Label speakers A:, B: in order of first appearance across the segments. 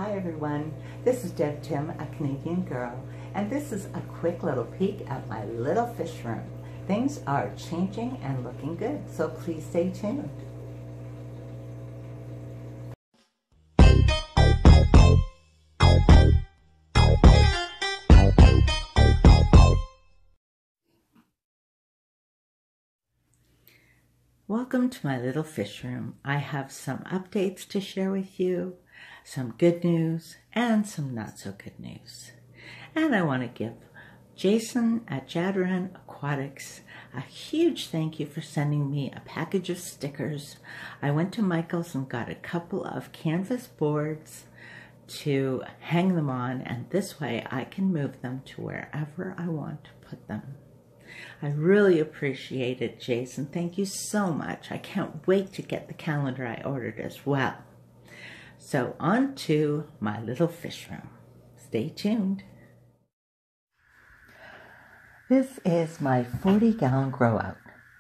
A: Hi everyone, this is Deb Tim, a Canadian girl, and this is a quick little peek at my little fish room. Things are changing and looking good, so please stay tuned. Welcome to my little fish room. I have some updates to share with you, some good news, and some not so good news. And I want to give Jason at Jadaran Aquatics a huge thank you for sending me a package of stickers. I went to Michael's and got a couple of canvas boards to hang them on, and this way I can move them to wherever I want to put them. I really appreciate it, Jason. Thank you so much. I can't wait to get the calendar I ordered as well. So on to my little fish room. Stay tuned. This is my 40-gallon Growout.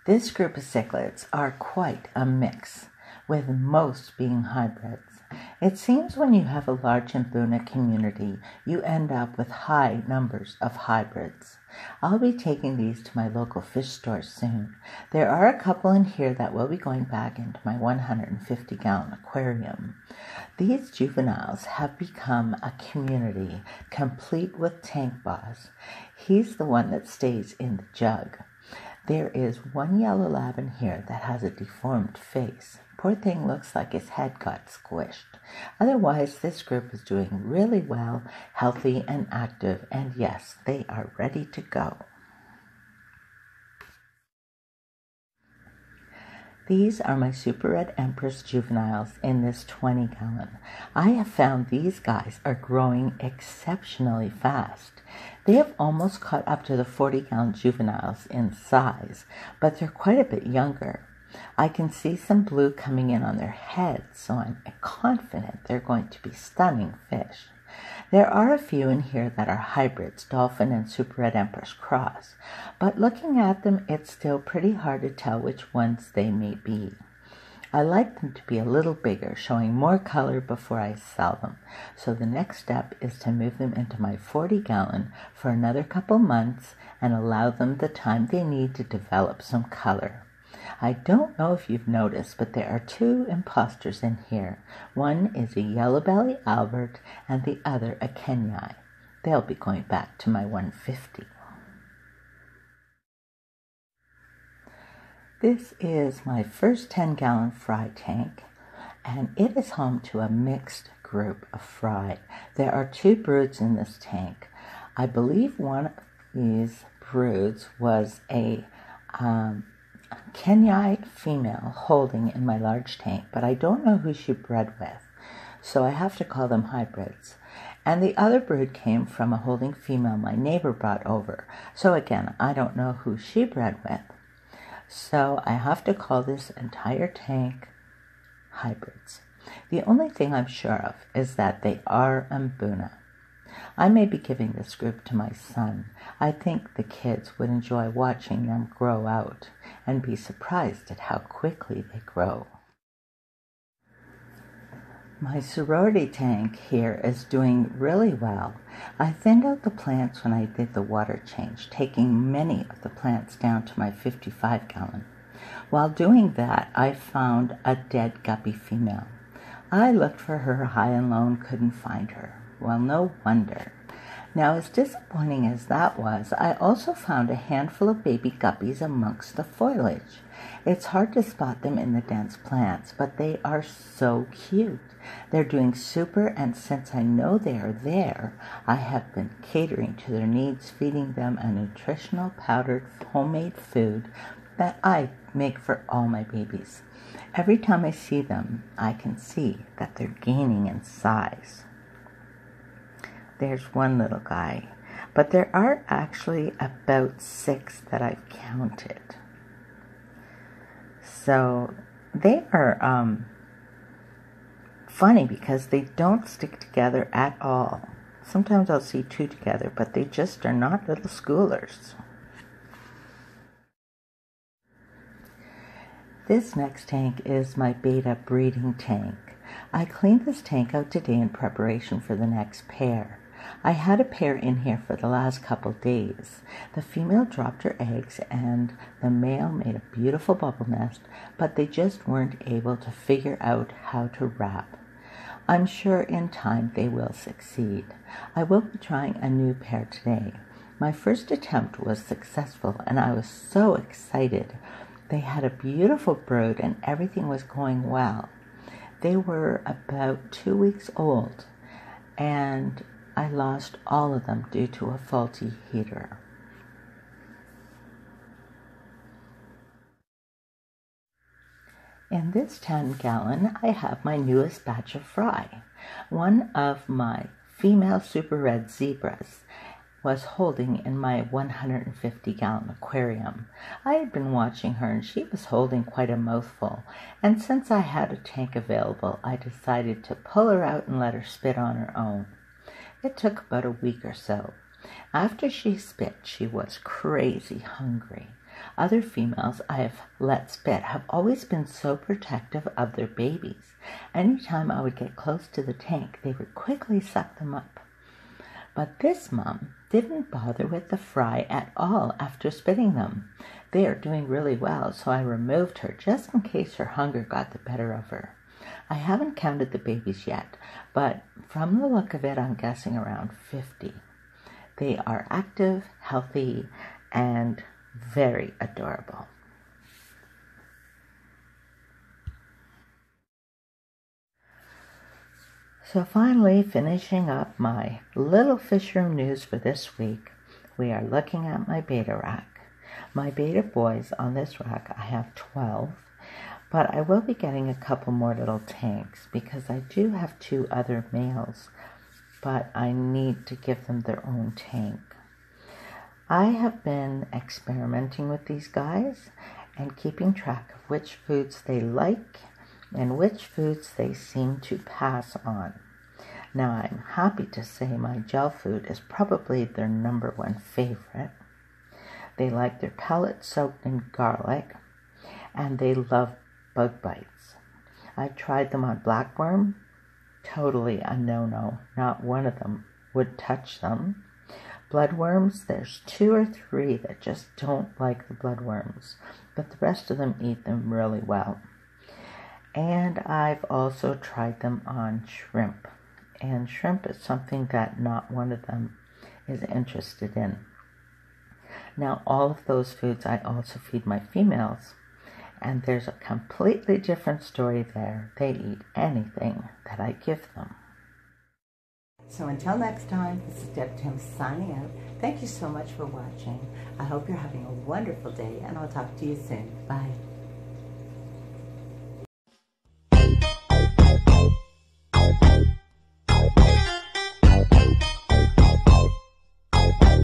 A: This group of cichlids are quite a mix, with most being hybrids. It seems when you have a large Mbuna community, you end up with high numbers of hybrids. I'll be taking these to my local fish store soon. There are a couple in here that will be going back into my 150-gallon aquarium. These juveniles have become a community, complete with tank boss. He's the one that stays in the jug. There is one yellow lab in here that has a deformed face. Poor thing looks like his head got squished. Otherwise, this group is doing really well, healthy and active, and yes, they are ready to go. These are my Super Red Empress juveniles in this 20-gallon. I have found these guys are growing exceptionally fast. They have almost caught up to the 40-gallon juveniles in size, but they're quite a bit younger. I can see some blue coming in on their heads, so I'm confident they're going to be stunning fish. There are a few in here that are hybrids, Dolphin and Super Red Empress cross, but looking at them, it's still pretty hard to tell which ones they may be. I like them to be a little bigger, showing more color before I sell them, so the next step is to move them into my 40-gallon for another couple months and allow them the time they need to develop some color. I don't know if you've noticed, but there are two imposters in here. One is a yellow belly Albert and the other a Kenyai. They'll be going back to my 150. This is my first 10-gallon fry tank, and it is home to a mixed group of fry. There are two broods in this tank. I believe one of these broods was a Kenyai female holding in my large tank, but I don't know who she bred with, so I have to call them hybrids. And the other brood came from a holding female my neighbor brought over, so again, I don't know who she bred with. So I have to call this entire tank hybrids. The only thing I'm sure of is that they are Mbuna. I may be giving this group to my son. I think the kids would enjoy watching them grow out and be surprised at how quickly they grow. My sorority tank here is doing really well. I thinned out the plants when I did the water change, taking many of the plants down to my 55-gallon. While doing that, I found a dead guppy female. I looked for her high and low and couldn't find her. Well, no wonder. Now, as disappointing as that was, I also found a handful of baby guppies amongst the foliage. It's hard to spot them in the dense plants, but they are so cute. They're doing super, and since I know they are there, I have been catering to their needs, feeding them a nutritional powdered homemade food that I make for all my babies. Every time I see them, I can see that they're gaining in size. There's one little guy, but there are actually about 6 that I've counted. So they are funny because they don't stick together at all. Sometimes I'll see 2 together, but they just are not little schoolers. This next tank is my Betta breeding tank. I cleaned this tank out today in preparation for the next pair. I had a pair in here for the last couple days. The female dropped her eggs and the male made a beautiful bubble nest, but they just weren't able to figure out how to wrap. I'm sure in time they will succeed. I will be trying a new pair today. My first attempt was successful and I was so excited. They had a beautiful brood and everything was going well. They were about 2 weeks old and I lost all of them due to a faulty heater. In this 10-gallon, I have my newest batch of fry. One of my female super red zebras was holding in my 150-gallon aquarium. I had been watching her and she was holding quite a mouthful, and since I had a tank available, I decided to pull her out and let her spit on her own. It took about a week or so. After she spit, she was crazy hungry. Other females I have let spit have always been so protective of their babies. Anytime I would get close to the tank, they would quickly suck them up. But this mom didn't bother with the fry at all after spitting them. They are doing really well, so I removed her just in case her hunger got the better of her. I haven't counted the babies yet, but from the look of it, I'm guessing around 50. They are active, healthy, and very adorable. So finally, finishing up my little fish room news for this week, we are looking at my betta rack. My betta boys on this rack, I have 12. But I will be getting a couple more little tanks because I do have 2 other males, but I need to give them their own tank. I have been experimenting with these guys and keeping track of which foods they like and which foods they seem to pass on. Now I'm happy to say my gel food is probably their #1 favorite. They like their pellets soaked in garlic and they love bug bites. I tried them on blackworm, totally a no-no. Not one of them would touch them. Bloodworms, there's 2 or 3 that just don't like the bloodworms, but the rest of them eat them really well. And I've also tried them on shrimp, and shrimp is something that not one of them is interested in. Now, all of those foods I also feed my females, and there's a completely different story there. They eat anything that I give them. So until next time, this is Deb Tim signing out. Thank you so much for watching. I hope you're having a wonderful day, and I'll talk to you soon. Bye.